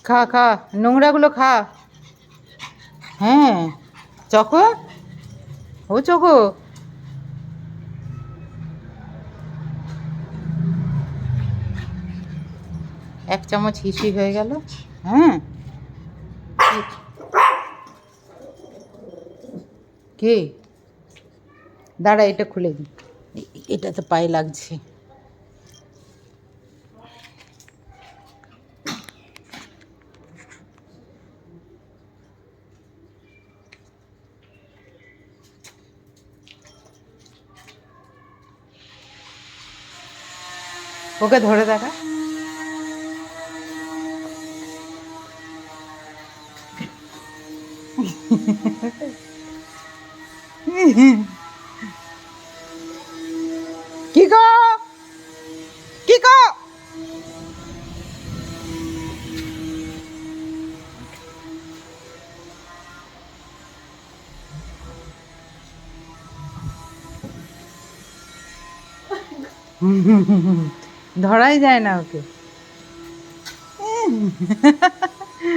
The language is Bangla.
খা খা, নোংরাগুলো খা। হ্যাঁ, চকো, ও চকো, এক চামচ হিসি হয়ে গেল। হ্যাঁ, কে? দাঁড়া, এটা খুলে দিই, এটা তো পায়ে লাগছে। ওকে ধরে দেখা। কি গো, কি গো? ধরাই যায় না ওকে।